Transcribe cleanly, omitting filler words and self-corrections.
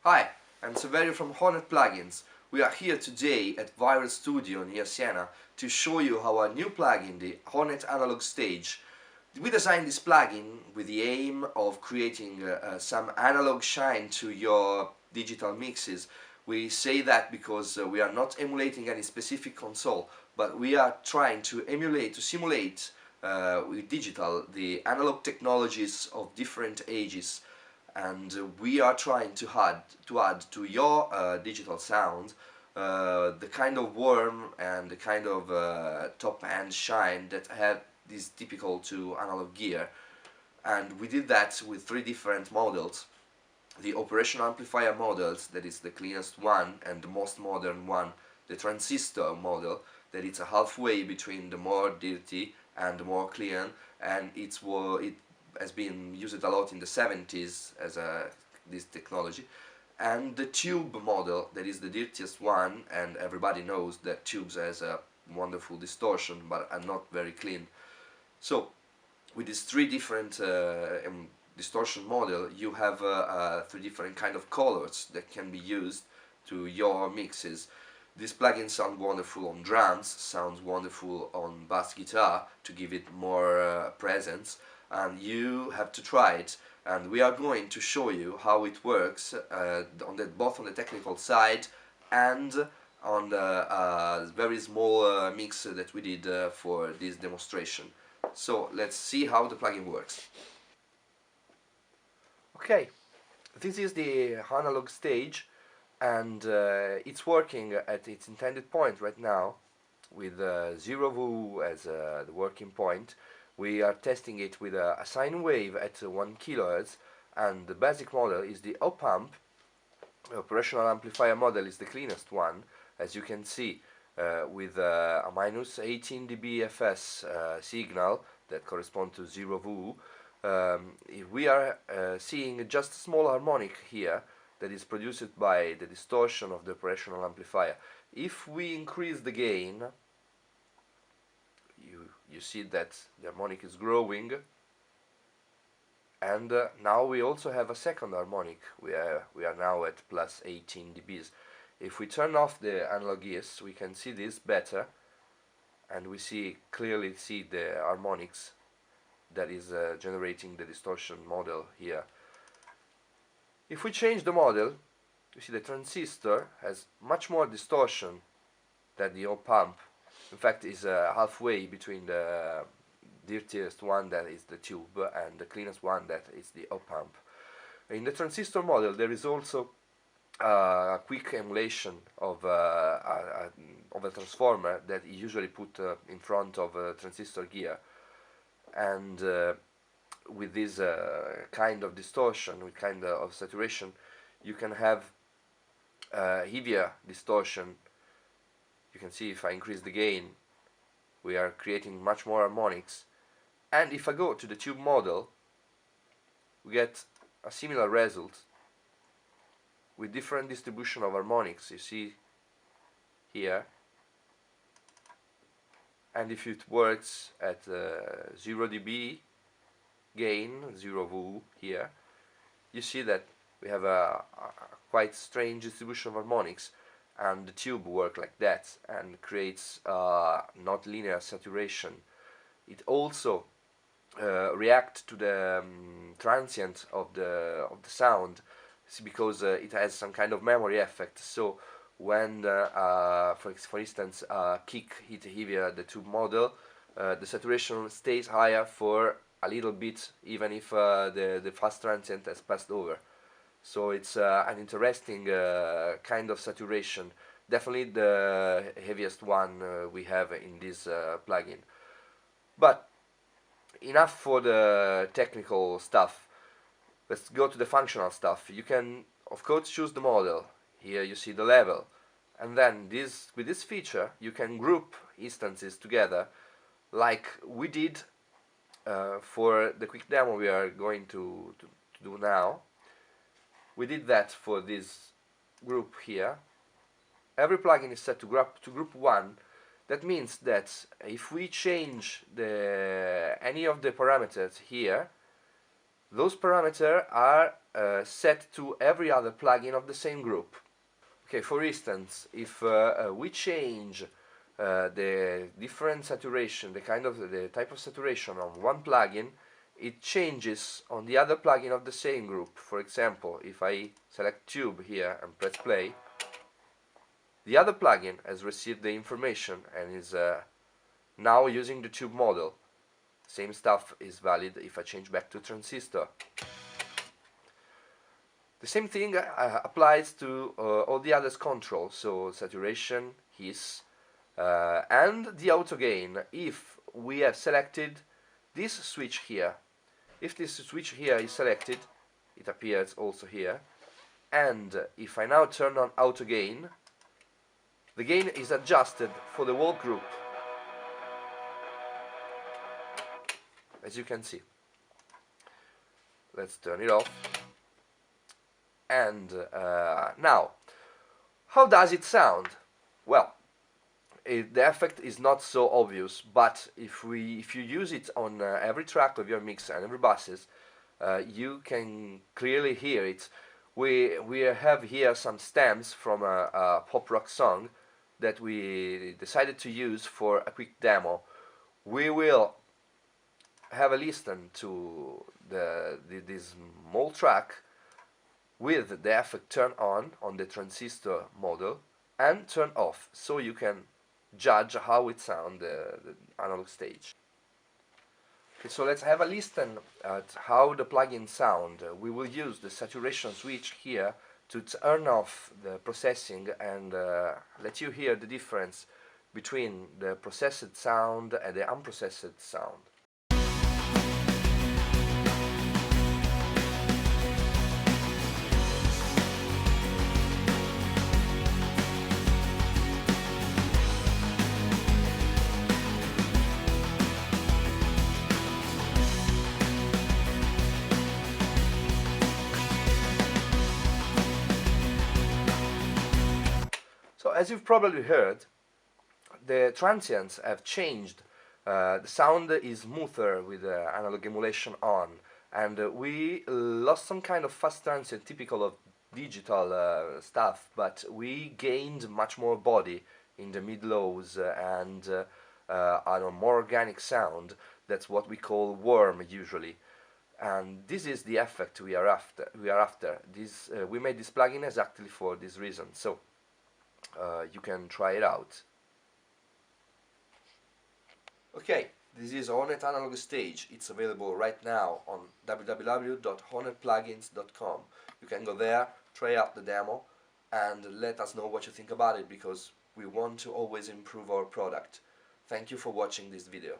Hi, I'm Saverio from HoRNet Plugins. We are here today at Viral Studio near Siena to show you our new plugin, the HoRNet AnalogStage. We designed this plugin with the aim of creating some analog shine to your digital mixes. We say that because we are not emulating any specific console, but we are trying to emulate, to simulate with digital the analog technologies of different ages, and we are trying to add to your digital sound the kind of warm and the kind of top-end shine that have is typical to analog gear. And we did that with three different models. The operational amplifier models, that is the cleanest one and the most modern one, the transistor model, that it's a halfway between the more dirty and the more clean, and it has been used a lot in the 70s as this technology. And the tube model, that is the dirtiest one, and everybody knows that tubes has a wonderful distortion but are not very clean. So with these three different distortion model, you have three different kind of colors that can be used to your mixes. This plugin sounds wonderful on drums, sounds wonderful on bass guitar to give it more presence, and you have to try it. And we are going to show you how it works both on the technical side and on the very small mix that we did for this demonstration. So let's see how the plugin works. Okay, this is the AnalogStage, and it's working at its intended point right now with 0V as the working point. We are testing it with a sine wave at 1 kHz, and the basic model is the op-amp. The operational amplifier model is the cleanest one, as you can see, with a minus 18 dB FS signal that corresponds to 0V. We are seeing just a small harmonic here that is produced by the distortion of the operational amplifier. If we increase the gain, you see that the harmonic is growing, and now we also have a second harmonic. We are now at plus 18 dBs. If we turn off the analog gears, we can see this better, and we clearly see the harmonics that is generating the distortion model here. If we change the model, you see the transistor has much more distortion than the op-amp. In fact, is halfway between the dirtiest one, that is the tube, and the cleanest one, that is the op-amp. In the transistor model, there is also a quick emulation of a transformer that is usually put in front of a transistor gear. And with this kind of distortion, with kind of saturation, you can have heavier distortion. You can see if I increase the gain, we are creating much more harmonics. And if I go to the tube model, we get a similar result with different distribution of harmonics. You see here. And if it works at 0 dB gain, 0V here, you see that we have a quite strange distribution of harmonics, and the tube works like that and creates not linear saturation. It also reacts to the transient of the sound, because it has some kind of memory effect. So when for instance kick hit heavier the tube model, the saturation stays higher for a little bit, even if the fast transient has passed over. So it's an interesting kind of saturation, definitely the heaviest one we have in this plugin. But enough for the technical stuff. Let's go to the functional stuff. You can of course choose the model. Here you see the level, and then with this feature you can group instances together like we did for the quick demo we are going to do now. We did that for this group here. Every plugin is set to group 1. That means that if we change any of the parameters here, those parameters are set to every other plugin of the same group. Okay, for instance, if we change the different saturation, the type of saturation on one plugin, it changes on the other plugin of the same group. For example, if I select tube here and press play, the other plugin has received the information and is now using the tube model. Same stuff is valid if I change back to transistor. The same thing applies to all the others controls, so saturation, hiss, and the auto gain. If we have selected this switch here, if this switch here is selected, it appears also here, and if I now turn on auto gain, the gain is adjusted for the whole group, as you can see. Let's turn it off. And now, how does it sound? Well, the effect is not so obvious, but if you use it on every track of your mix and every buses, you can clearly hear it. We have here some stems from a pop rock song that we decided to use for a quick demo. We will have a listen to this small track with the effect turned on the transistor model and turned off, so you can judge how it sounds the analog stage. Okay, so let's have a listen at how the plugin sound. We will use the saturation switch here to turn off the processing and let you hear the difference between the processed sound and the unprocessed sound. So as you've probably heard, the transients have changed. The sound is smoother with analog emulation on, and we lost some kind of fast transient typical of digital stuff, but we gained much more body in the mid-lows and a more organic sound. That's what we call warm usually. And this is the effect we are after. We made this plugin exactly for this reason. So you can try it out. Okay, this is HoRNet AnalogStage. It's available right now on www.hornetplugins.com. You can go there, try out the demo, and let us know what you think about it, because we want to always improve our product. Thank you for watching this video.